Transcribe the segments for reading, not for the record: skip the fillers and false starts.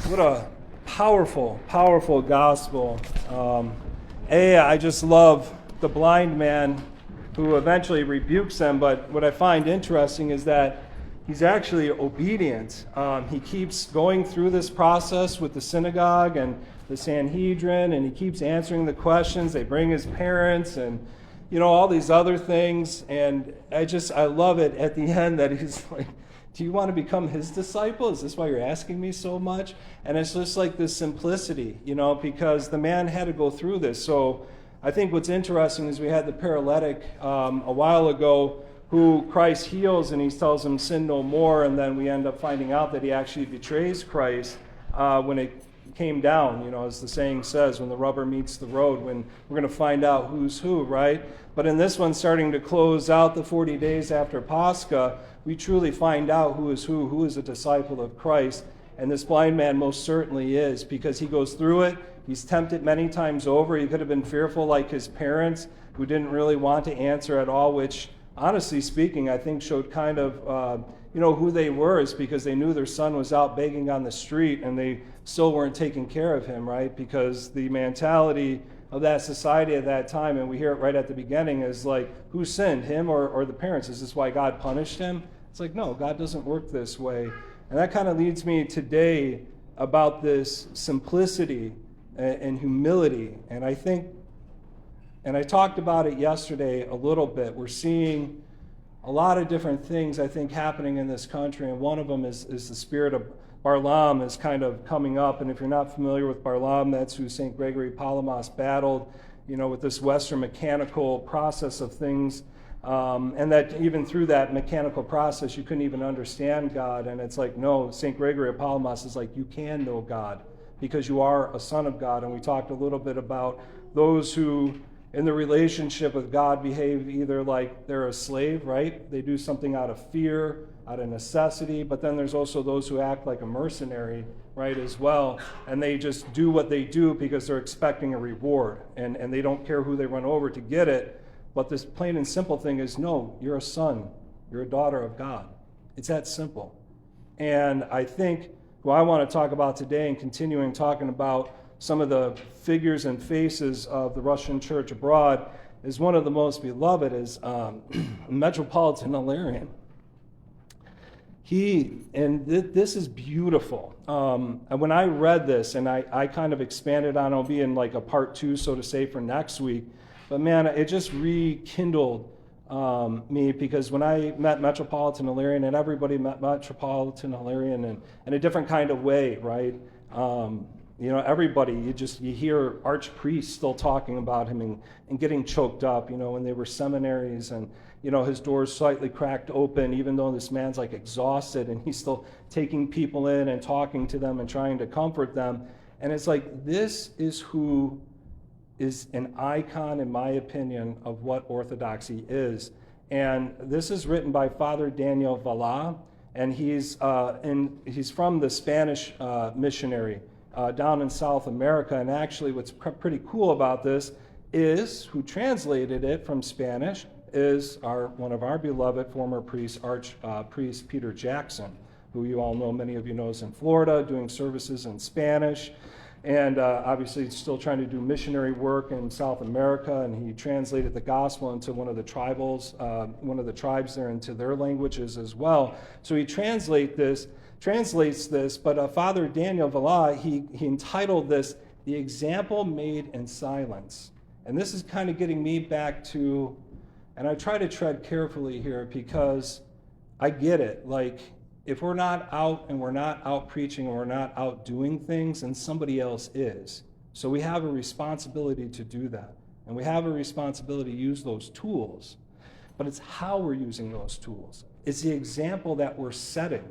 What a powerful, powerful gospel. I just love the blind man who eventually rebukes them, but what I find interesting is that he's actually obedient. He keeps going through this process with the synagogue and the Sanhedrin, and he keeps answering the questions. They bring his parents and, all these other things, and I love it at the end that he's like, do you want to become his disciple? Is this why you're asking me so much? And it's just like this simplicity, because the man had to go through this. So I think what's interesting is we had the paralytic a while ago who Christ heals, and he tells him, sin no more, and then we end up finding out that he actually betrays Christ when it came down, as the saying says, when the rubber meets the road, when we're going to find out who's who, right? But in this one, starting to close out the 40 days after Pascha, we truly find out who is a disciple of Christ, and this blind man most certainly is, because he goes through it. He's tempted many times over. He could have been fearful like his parents, who didn't really want to answer at all, which, honestly speaking, I think showed kind of, who they were, is because they knew their son was out begging on the street, and they still weren't taking care of him, right? Because the mentality of that society at that time, and we hear it right at the beginning, is like, who sinned, him or the parents? Is this why God punished him? It's like, no, God doesn't work this way. And that kind of leads me today about this simplicity and humility. And I think, and I talked about it yesterday a little bit, we're seeing a lot of different things, I think, happening in this country, and one of them is the spirit of Balaam is kind of coming up. And if you're not familiar with Balaam, that's who St. Gregory Palamas battled, with this Western mechanical process of things, and that even through that mechanical process, you couldn't even understand God. And it's like, no, St. Gregory of Palamas is like, you can know God because you are a son of God. And we talked a little bit about those who, in the relationship with God, behave either like they're a slave, right? They do something out of fear, out of necessity, but then there's also those who act like a mercenary, right, as well, and they just do what they do because they're expecting a reward, and they don't care who they run over to get it. But this plain and simple thing is, no, you're a son, you're a daughter of God. It's that simple. And I think what I want to talk about today, and continuing talking about some of the figures and faces of the Russian church abroad, is one of the most beloved is Metropolitan Hilarion. This is beautiful. And when I read this, and I kind of expanded on, it'll be in like a part 2, so to say, for next week. But man, it just rekindled me, because when I met Metropolitan Hilarion, and everybody met Metropolitan Hilarion in a different kind of way, right? Everybody, you hear archpriests still talking about him and getting choked up, when they were seminaries, and, his doors slightly cracked open, even though this man's like exhausted, and he's still taking people in and talking to them and trying to comfort them. And it's like, this is who is an icon, in my opinion, of what Orthodoxy is. And this is written by Father Daniel Valle, and he's from the Spanish missionary down in South America. And actually what's pretty cool about this is, who translated it from Spanish is one of our beloved former priests, Archpriest Peter Jackson, who you all know, many of you know, is in Florida doing services in Spanish, and obviously still trying to do missionary work in South America. And he translated the gospel into one of the tribes there, into their languages as well. So he translates this, but Father Daniel Valle, he entitled this, The Example Made in Silence. And this is kind of getting me back to, and I try to tread carefully here, because I get it, like, if we're not out, and we're not out preaching, and we're not out doing things, then somebody else is. So we have a responsibility to do that, and we have a responsibility to use those tools. But it's how we're using those tools. It's the example that we're setting.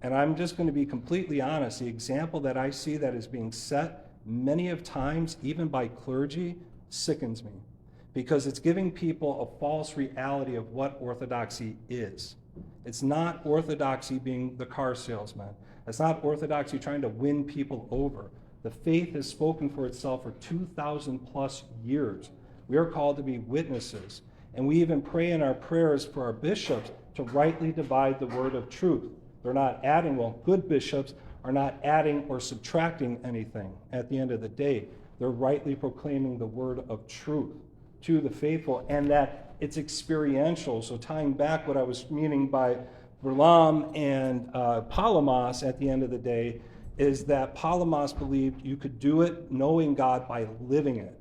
And I'm just going to be completely honest, the example that I see that is being set many of times, even by clergy, sickens me, because it's giving people a false reality of what orthodoxy is. It's not orthodoxy being the car salesman. It's not orthodoxy trying to win people over. The faith has spoken for itself for 2,000 plus years. We are called to be witnesses. And we even pray in our prayers for our bishops to rightly divide the word of truth. They're not adding, well, good bishops are not adding or subtracting anything at the end of the day. They're rightly proclaiming the word of truth to the faithful, and that it's experiential. So tying back what I was meaning by Verlam and Palamos at the end of the day is that Palamos believed you could do it knowing God by living it.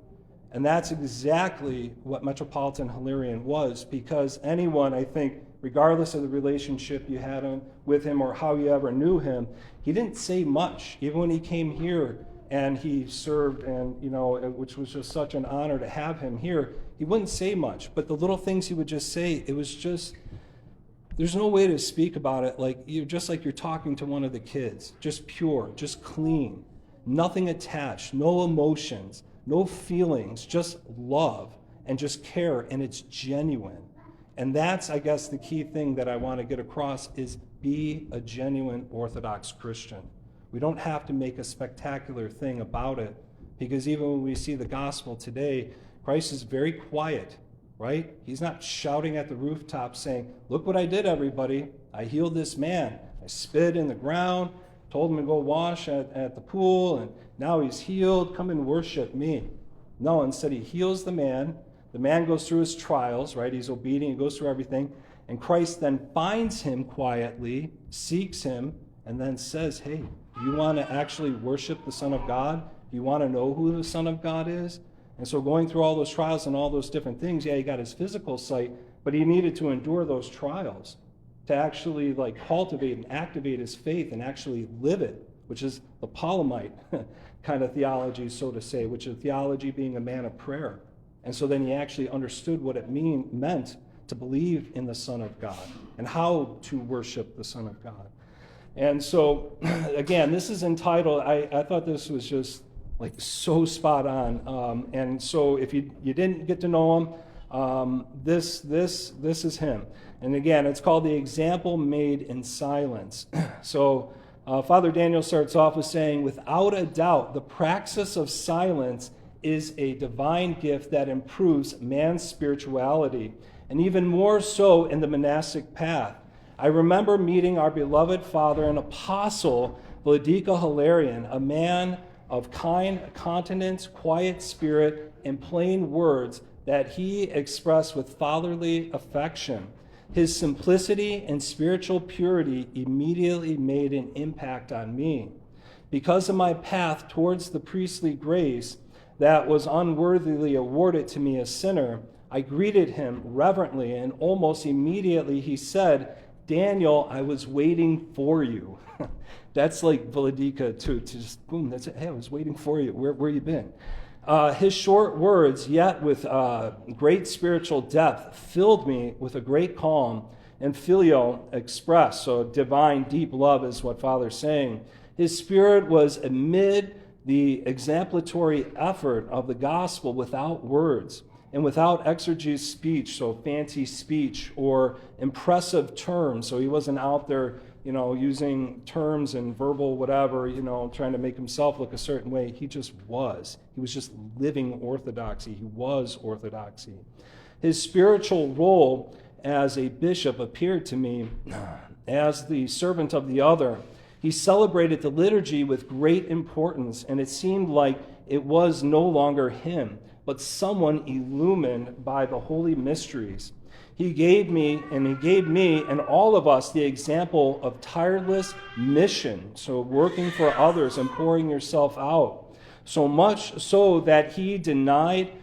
And that's exactly what Metropolitan Hilarion was, because anyone, I think, regardless of the relationship you had with him or how you ever knew him, he didn't say much. Even when he came here and he served, and which was just such an honor to have him here, he wouldn't say much. But the little things he would just say, it was just, there's no way to speak about it like you're talking to one of the kids, just pure, just clean, nothing attached, no emotions, no feelings, just love and just care, and it's genuine. And that's, I guess, the key thing that I want to get across is be a genuine Orthodox Christian. We don't have to make a spectacular thing about it, because even when we see the gospel today, Christ is very quiet, right? He's not shouting at the rooftop saying, look what I did, everybody. I healed this man. I spit in the ground, told him to go wash at the pool, and now he's healed. Come and worship me. No, instead he heals the man. The man goes through his trials, right? He's obedient, he goes through everything. And Christ then finds him quietly, seeks him, and then says, hey, do you want to actually worship the Son of God? Do you want to know who the Son of God is? And so going through all those trials and all those different things, yeah, he got his physical sight, but he needed to endure those trials to actually cultivate and activate his faith and actually live it, which is the Palamite kind of theology, so to say, which is theology being a man of prayer. And so then he actually understood what it meant to believe in the Son of God and how to worship the Son of God. And so, again, this is entitled, I thought this was just so spot on. And so if you didn't get to know him, this is him. And again, it's called The Example Made in Silence. So Father Daniel starts off with saying, without a doubt, the praxis of silence is a divine gift that improves man's spirituality, and even more so in the monastic path. I remember meeting our beloved father and apostle, Vladika Hilarion, a man of kind continence, quiet spirit, and plain words that he expressed with fatherly affection. His simplicity and spiritual purity immediately made an impact on me. Because of my path towards the priestly grace that was unworthily awarded to me, a sinner, I greeted him reverently, and almost immediately he said, Daniel, I was waiting for you. That's like Vladika to just, boom, that's it. Hey, I was waiting for you. Where you been? His short words, yet with great spiritual depth, filled me with a great calm and filio express. So divine, deep love is what Father's saying. His spirit was amid the exemplary effort of the gospel without words and without exegesis speech, so fancy speech or impressive terms. So he wasn't out there, using terms and verbal whatever, trying to make himself look a certain way. He just was. He was just living orthodoxy. He was orthodoxy. His spiritual role as a bishop appeared to me as the servant of the other. He celebrated the liturgy with great importance, and it seemed like it was no longer him, but someone illumined by the holy mysteries. He gave me and all of us the example of tireless mission, so working for others and pouring yourself out, so much so that he denied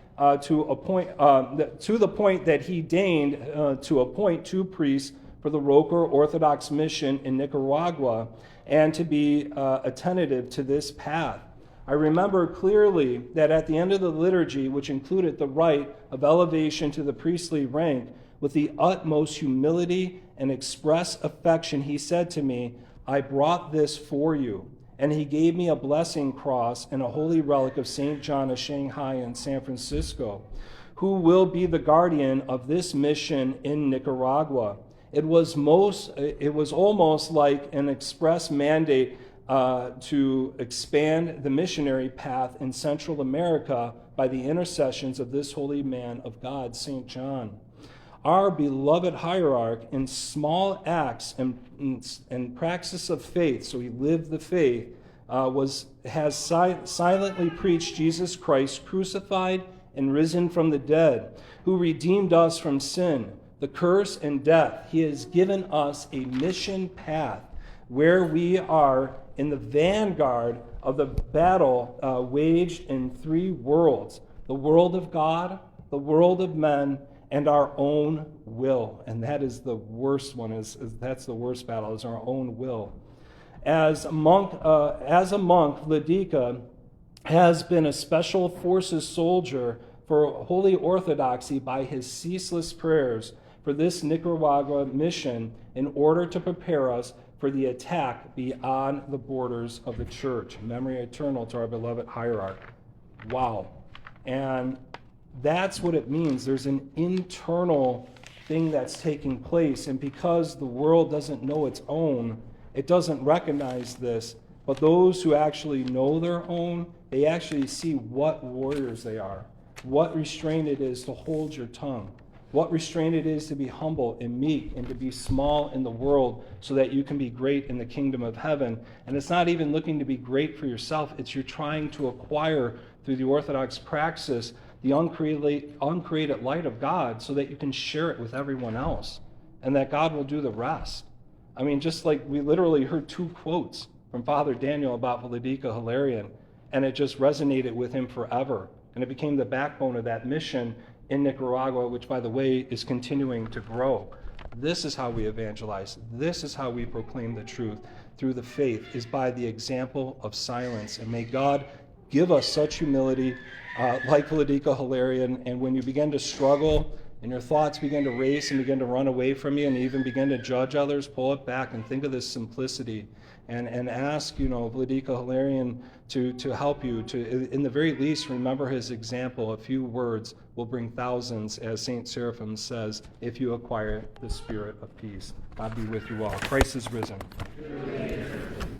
to the point that he deigned to appoint 2 priests for the Roker Orthodox mission in Nicaragua, and to be attentive to this path. I remember clearly that at the end of the liturgy, which included the rite of elevation to the priestly rank, with the utmost humility and express affection, he said to me, I brought this for you. And he gave me a blessing cross and a holy relic of St. John of Shanghai and San Francisco, who will be the guardian of this mission in Nicaragua. It was almost like an express mandate to expand the missionary path in Central America by the intercessions of this holy man of God, St. John. our beloved hierarch, in small acts and practice of faith, so he lived the faith, has silently preached Jesus Christ, crucified and risen from the dead, who redeemed us from sin, the curse, and death. He has given us a mission path where we are in the vanguard of the battle waged in three worlds: the world of God, the world of men, and our own will. And that is the worst one. That's the worst battle, is our own will. As a monk, Vladika has been a special forces soldier for holy orthodoxy by his ceaseless prayers for this Nicaragua mission in order to prepare us for the attack beyond the borders of the church. Memory eternal to our beloved hierarch. Wow. And that's what it means. There's an internal thing that's taking place, and because the world doesn't know its own, it doesn't recognize this. But those who actually know their own, they actually see what warriors they are, what restraint it is to hold your tongue, what restraint it is to be humble and meek and to be small in the world so that you can be great in the kingdom of heaven. And it's not even looking to be great for yourself. It's you're trying to acquire through the Orthodox praxis the uncreated light of God so that you can share it with everyone else and that God will do the rest. I mean, just like we literally heard 2 quotes from Father Daniel about Vladika Hilarion, and it just resonated with him forever. And it became the backbone of that mission in Nicaragua, which, by the way, is continuing to grow. This is how we evangelize. This is how we proclaim the truth through the faith, is by the example of silence. And may God give us such humility like Vladika Hilarion. And when you begin to struggle and your thoughts begin to race and begin to run away from you and even begin to judge others, pull it back and think of this simplicity and ask, Vladika Hilarion to help you to, in the very least, remember his example. A few words will bring thousands, as St. Seraphim says, if you acquire the spirit of peace. God be with you all. Christ is risen.